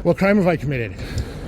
What crime have I committed?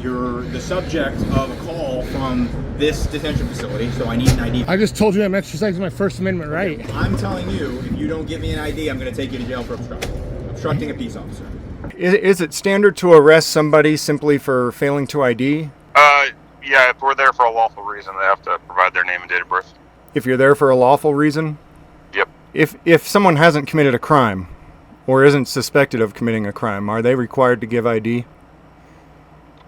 You're the subject of a call from this detention facility, so I need an ID. I just told you I'm exercising my First Amendment right. I'm telling you, if you don't give me an ID, I'm going to take you to jail for obstructing a peace officer. Is it standard to arrest somebody simply for failing to ID? Yeah, if we're there for a lawful reason, they have to provide their name and date of birth. If you're there for a lawful reason? Yep. If someone hasn't committed a crime or isn't suspected of committing a crime, are they required to give ID?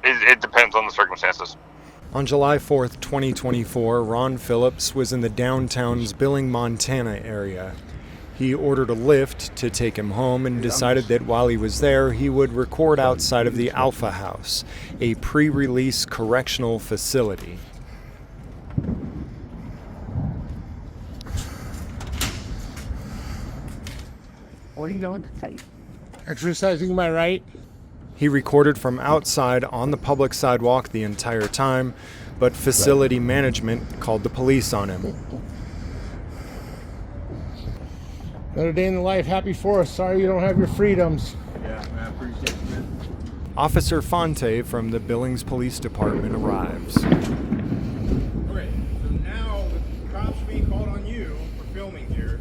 It depends on the circumstances. On July 4th, 2024, Ron Phillips was in the downtown's Billings, Montana area. He ordered a Lyft to take him home and decided that while he was there, he would record outside of the Alpha House, a pre-release correctional facility. What are you going to say? Exercising my right. He recorded from outside on the public sidewalk the entire time, but facility management called the police on him. Another day in the life. Happy for us. Sorry you don't have your freedoms. Yeah, I appreciate it, man. Officer Fonte from the Billings Police Department arrives. Okay, so now the cops are being called on you for filming here.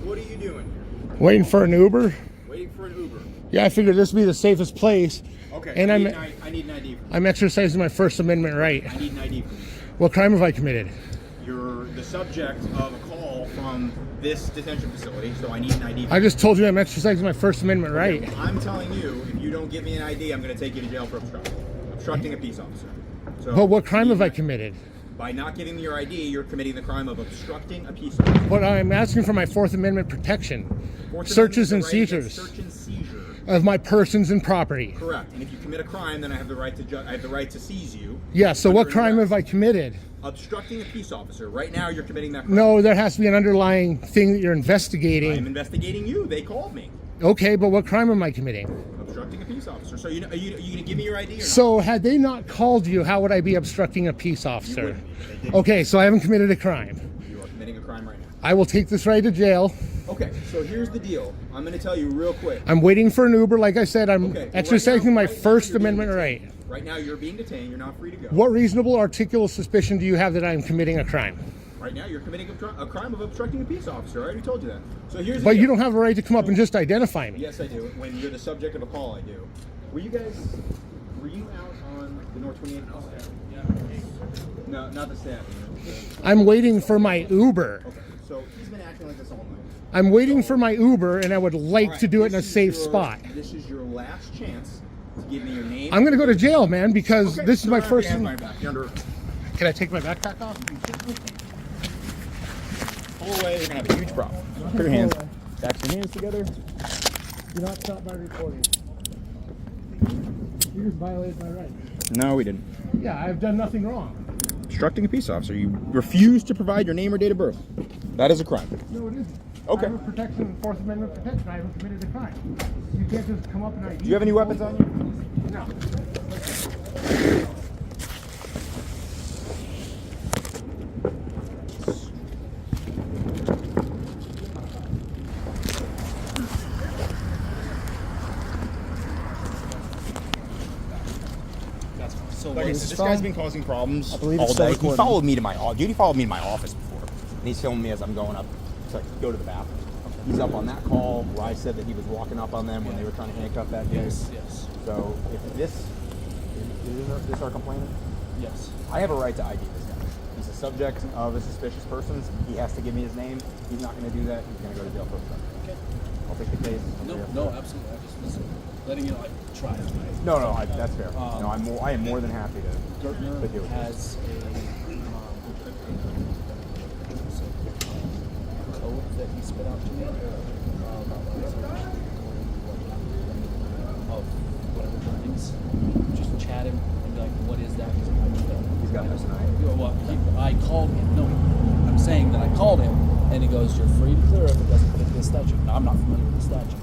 What are you doing here? Waiting for an Uber. Waiting for an Uber. Yeah, I figured this would be the safest place. Okay, And I need an ID from you. I'm exercising my First Amendment right. I need an ID from you. What crime have I committed? You're the subject of a call from this detention facility, so I need an ID. I just told you I'm exercising my First Amendment right. I'm telling you, if you don't give me an ID, I'm going to take you to jail for obstructing a peace officer. So, But what crime have I committed? By not giving me your ID, you're committing the crime of obstructing a peace officer. But I'm asking for my Fourth Amendment protection. Fourth Searches and Amendment is the right seizures against search and seizure. of my persons and property. Correct. And if you commit a crime, then I have the right to seize you. Yeah, so what crime arrest. have I committed? Obstructing a peace officer. Right now, you're committing that crime. No, there has to be an underlying thing that you're I'm investigating. investigating you. They called me. Okay, but what crime am I committing? Obstructing a peace officer. So are you going to give me your ID or not? So had they not called you, how would I be obstructing a peace officer? wouldn't be. They didn't. Okay, so I haven't committed a crime. You are committing a crime right now. I will take this right to jail. Okay, so here's the deal. I'm going to tell you real quick. I'm waiting for an Uber. Like I said, I'm Okay, well, exercising my right now First you're being Amendment right. detained. Right now, you're being detained. You're not free to go. What reasonable articulable suspicion do you have that I'm committing a crime? Right now, you're committing a crime of obstructing a peace officer. I already told you that. So here's the But deal. you don't have a right to come up and just identify me. Yes, I do. When you're the subject of a call, I do. Were you out on the North 28th? Yeah. No, not the staff. I'm waiting for my Uber. Okay, so he's been acting like this all night. I'm waiting for my Uber, and I would like All right, to do it in a this is safe your- spot. This is your last chance to give me your name. I'm going to go to jail, man, because Okay, this is so my I have your first. hand behind my back. You're under. Can I take my backpack off? Pull away. You're gonna have a huge problem. Put your hands. Back your hands together. Do not stop my recording. You just violated my rights. No, we didn't. Yeah, I've done nothing wrong. Obstructing a peace officer. You refuse to provide your name or date of birth. That is a crime. No, it isn't. Okay. I have a protection, Fourth Amendment protection. I haven't committed a crime. You can't just come up and ID. Do you have any weapons on you? No. So like I said, this guy's been causing problems all it's day. still He followed me to my office before, and he's filming me as I'm going up to go to the bathroom. He's up on that call where I said that he was walking up on them when they were trying to handcuff that dude. Yes. So if this is our complainant, Yes. I have a right to ID this guy. He's a subject of a suspicious person. He has to give me his name. He's not going to do that. He's going to go to jail for obstruction. Okay. I'll take the case. No, absolutely. I just was letting you know I tried. No, that's fair. No, I am more than happy to Gertner deal with has a code that he spit out to me of whatever drawings. Just chat him and be like, "What is that?" He's like, "I don't know." He's got this tonight. Well, I called him. No, I'm saying that I called him, and he goes, "You're free to clear if it doesn't fit this statute." Now, I'm not familiar with the statute.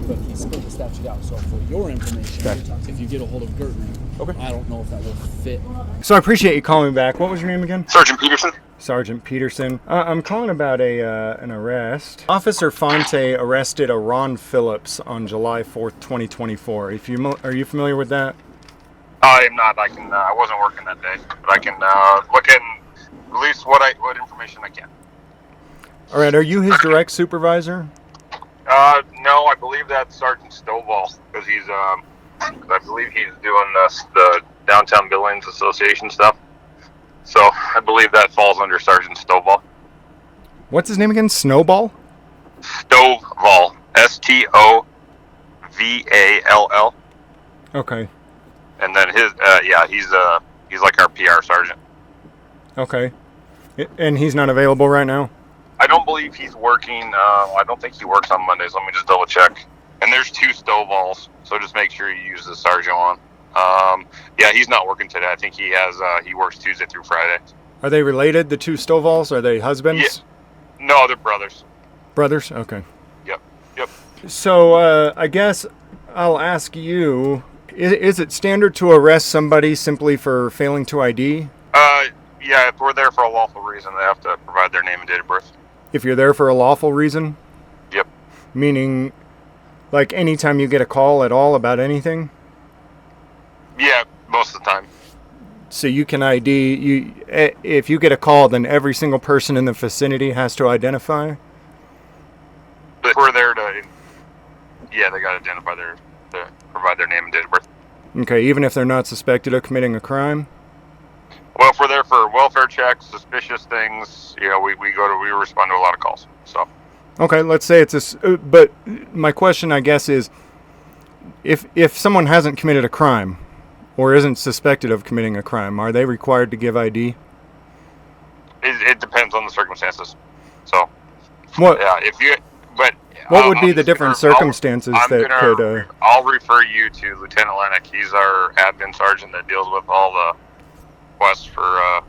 but he split the statute out. So for your information, Okay. if you get a hold of Gertner, Okay. I don't know if that will fit. So I appreciate you calling me back. What was your name again? Sergeant Peterson. Sergeant Peterson. I'm calling about an arrest. Officer Fonte arrested a Ron Phillips on July 4th, 2024. Are you familiar with that? I am not. I wasn't working that day, but I can look at and release what information I can. All right. Are you his direct supervisor? No, I believe that's Sergeant Stovall, because he's I believe he's doing the Downtown Billings Association stuff. So I believe that falls under Sergeant Stovall. What's his name again? Snowball? Stovall. Stovall. Okay. And then he's like our PR sergeant. Okay. And he's not available right now? I don't believe he's working. I don't think he works on Mondays. Let me just double check. And there's 2 Stovalls, so just make sure you use the sergeant one. Yeah, he's not working today. I think he works Tuesday through Friday. Are they related, the 2 Stovalls? Are they husbands? Yeah. No, they're brothers. Brothers? Okay. Yep. So I guess I'll ask you, is it standard to arrest somebody simply for failing to ID? Yeah, if we're there for a lawful reason, they have to provide their name and date of birth. If you're there for a lawful reason? Yep. Meaning, like anytime you get a call at all about anything? Yeah, most of the time. So you can ID, if you get a call, then every single person in the vicinity has to identify? But if we're there they got to provide their name and date of birth. Okay, even if they're not suspected of committing a crime? Well, if we're there for welfare checks, suspicious things, we respond to a lot of calls. So. Okay, let's say but my question, I guess, is if someone hasn't committed a crime or isn't suspected of committing a crime, are they required to give ID? It depends on the circumstances. So. What? Yeah, What would be the different circumstances could? I'll refer you to Lieutenant Lennox. He's our admin sergeant that deals with all the requests for.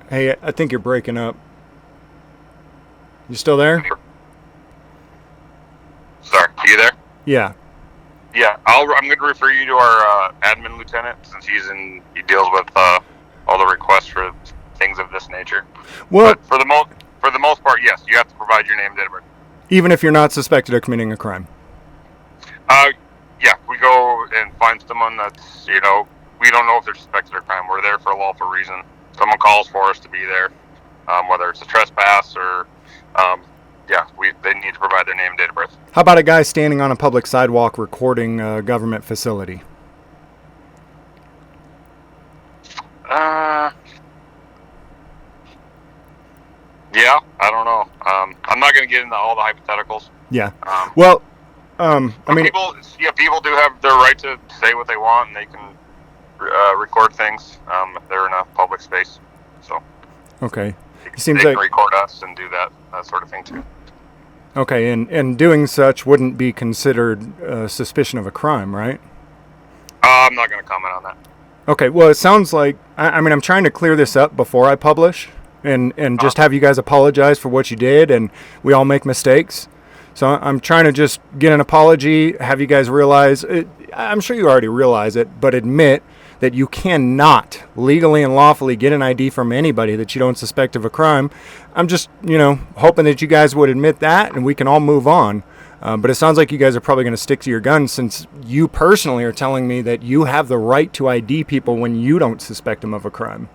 Hey, I think you're breaking up. You still there? Sorry, are you there? Yeah. Yeah, I'm going to refer you to our admin lieutenant, since he deals with all the requests for things of this nature. Well, but for the most part, yes, you have to provide your name and date of birth. Even if you're not suspected of committing a crime. Yeah, we go and find someone that's we don't know if they're suspected of crime. We're there for a lawful reason. Someone calls for us to be there, whether it's a trespass or they need to provide their name and date of birth. How about a guy standing on a public sidewalk recording a government facility? Yeah, I don't know. I'm not going to get into all the hypotheticals. Yeah. People do have their right to say what they want, and they can record things if they're in a public space. So. Okay. They can record us and do that sort of thing too. Okay, and doing such wouldn't be considered suspicion of a crime, right? I'm not going to comment on that. Okay, well, it sounds like, I'm trying to clear this up before I publish and just have you guys apologize for what you did, and we all make mistakes. So I'm trying to just get an apology, have you guys realize, I'm sure you already realize it, but admit that you cannot legally and lawfully get an ID from anybody that you don't suspect of a crime. I'm just, hoping that you guys would admit that and we can all move on. But it sounds like you guys are probably going to stick to your guns, since you personally are telling me that you have the right to ID people when you don't suspect them of a crime.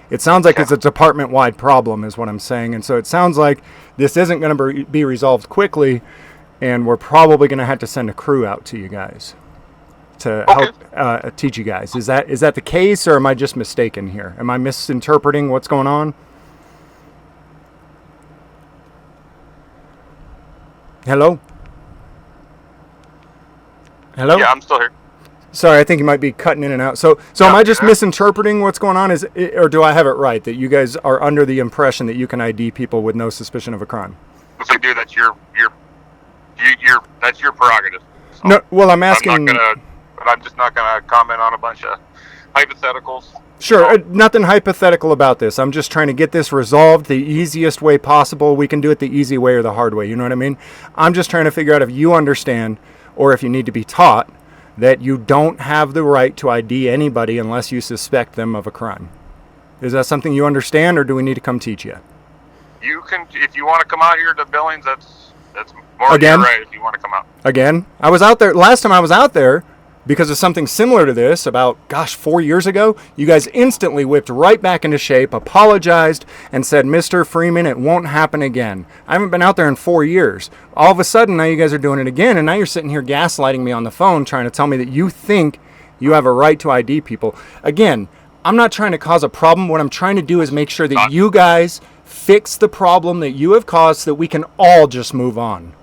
It sounds like it's a department-wide problem is what I'm saying. And so it sounds like this isn't going to be resolved quickly, and we're probably going to have to send a crew out to you guys to help teach you guys. Is that the case, or am I just mistaken here? Am I misinterpreting what's going on? Hello? Hello? Yeah, I'm still here. Sorry, I think you might be cutting in and out. So am I just misinterpreting what's going on? Or do I have it right that you guys are under the impression that you can ID people with no suspicion of a crime? If you do, that's your prerogative. So No, well, I'm asking. I'm just not gonna comment on a bunch of hypotheticals. Sure, nothing hypothetical about this. I'm just trying to get this resolved the easiest way possible. We can do it the easy way or the hard way, you know what I mean? I'm just trying to figure out if you understand, or if you need to be taught, that you don't have the right to ID anybody unless you suspect them of a crime. Is that something you understand, or do we need to come teach you? You can, if you want to come out here to Billings, that's more than Again? your right if you want to come out. Again, I was out there, last time I was out there, because of something similar to this about, 4 years ago, you guys instantly whipped right back into shape, apologized, and said, Mr. Freeman, it won't happen again. I haven't been out there in 4 years. All of a sudden, now you guys are doing it again, and now you're sitting here gaslighting me on the phone, trying to tell me that you think you have a right to ID people. Again, I'm not trying to cause a problem. What I'm trying to do is make sure that you guys fix the problem that you have caused so that we can all just move on.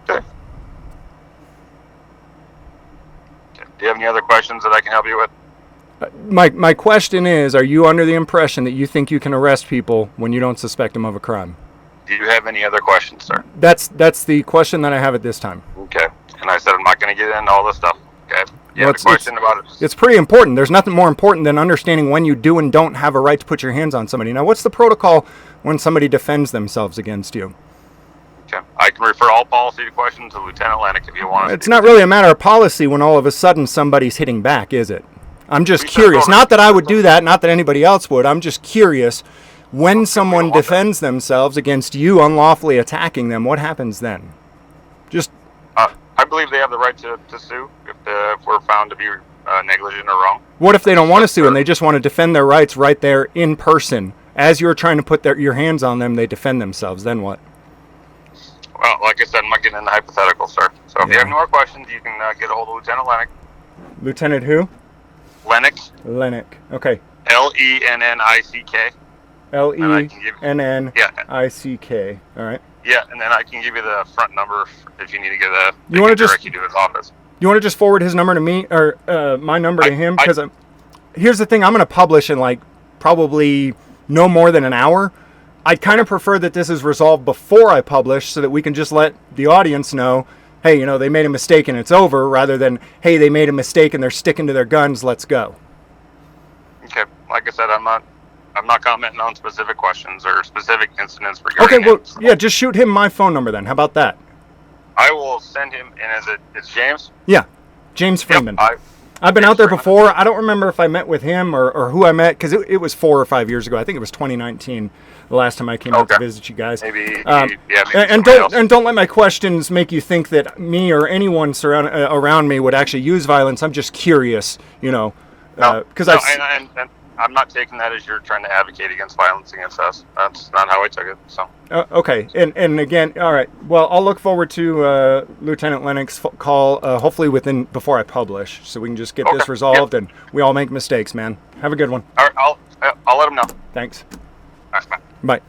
Okay. Do you have any other questions that I can help you with? My question is, are you under the impression that you think you can arrest people when you don't suspect them of a crime? Do you have any other questions, sir? That's the question that I have at this time. Okay. And I said I'm not going to get into all this stuff. Okay. You Well, have a question about it? It's pretty important. There's nothing more important than understanding when you do and don't have a right to put your hands on somebody. Now, what's the protocol when somebody defends themselves against you? Okay. I can refer all policy questions to Lieutenant Lennox if you want. It's not really a matter of policy when all of a sudden somebody's hitting back, is it? I'm just We curious. don't- Not that I would do that, not that anybody else would. I'm just curious. When someone defends themselves against you unlawfully attacking them, what happens then? Just I believe they have the right to sue if we're found to be negligent or wrong. what if they don't want to sue and they just want to defend their rights right there in person? As you're trying to put your hands on them, they defend themselves. Then what? Well, like I said, I'm not getting into hypotheticals, sir. So if you have any more questions, you can get a hold of Lieutenant Lennox. Lieutenant who? Lennox. Lennox. Okay. Lennick. Lennick. All right. Yeah, and then I can give you the front number if you need to get a. You wanna just- direct you to his office? You want to just forward his number to me, or my number to him? Because here's the thing: I'm going to publish in probably no more than an hour. I'd kind of prefer that this is resolved before I publish, so that we can just let the audience know, hey, they made a mistake and it's over, rather than, hey, they made a mistake and they're sticking to their guns. Let's go. Okay, like I said, I'm not commenting on specific questions or specific incidents regarding Okay, well, him, so yeah, just shoot him my phone number then. How about that? I will send him. And it's James? Yeah, James Freeman. Yep, I've been James out there Freeman. before. I don't remember if I met with him or who I met, because it was 4 or 5 years ago. I think it was 2019, the last time I came out to Okay. visit you guys. Maybe, And somebody else. don't let my questions make you think that me or anyone around me would actually use violence. I'm just curious, because and I'm not taking that as you're trying to advocate against violence against us. That's not how I took it. So okay, and again, all right. Well, I'll look forward to Lieutenant Lennox's call, hopefully before I publish, so we can just get this Okay. resolved. And we all make mistakes, man. Have a good one. all right, I'll let him know. Thanks. All right, bye. Bye.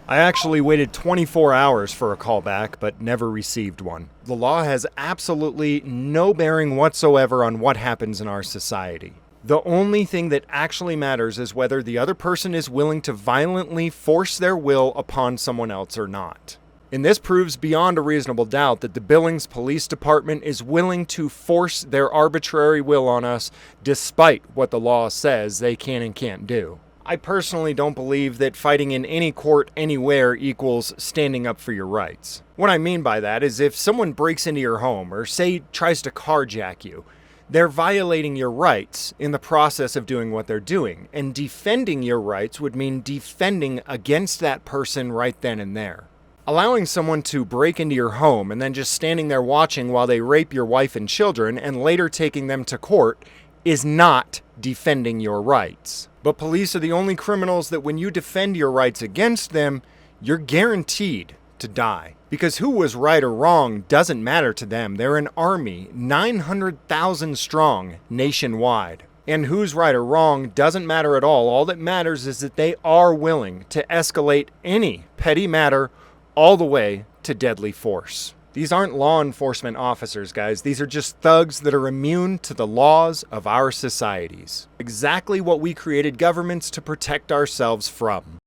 I actually waited 24 hours for a call back, but never received one. The law has absolutely no bearing whatsoever on what happens in our society. The only thing that actually matters is whether the other person is willing to violently force their will upon someone else or not. And this proves beyond a reasonable doubt that the Billings Police Department is willing to force their arbitrary will on us despite what the law says they can and can't do. I personally don't believe that fighting in any court anywhere equals standing up for your rights. What I mean by that is if someone breaks into your home or, say, tries to carjack you, they're violating your rights in the process of doing what they're doing. And defending your rights would mean defending against that person right then and there. Allowing someone to break into your home and then just standing there watching while they rape your wife and children and later taking them to court is not defending your rights. But police are the only criminals that when you defend your rights against them, you're guaranteed to die. Because who was right or wrong doesn't matter to them. They're an army, 900,000 strong nationwide. And who's right or wrong doesn't matter at all. All that matters is that they are willing to escalate any petty matter all the way to deadly force. These aren't law enforcement officers, guys. These are just thugs that are immune to the laws of our societies. Exactly what we created governments to protect ourselves from.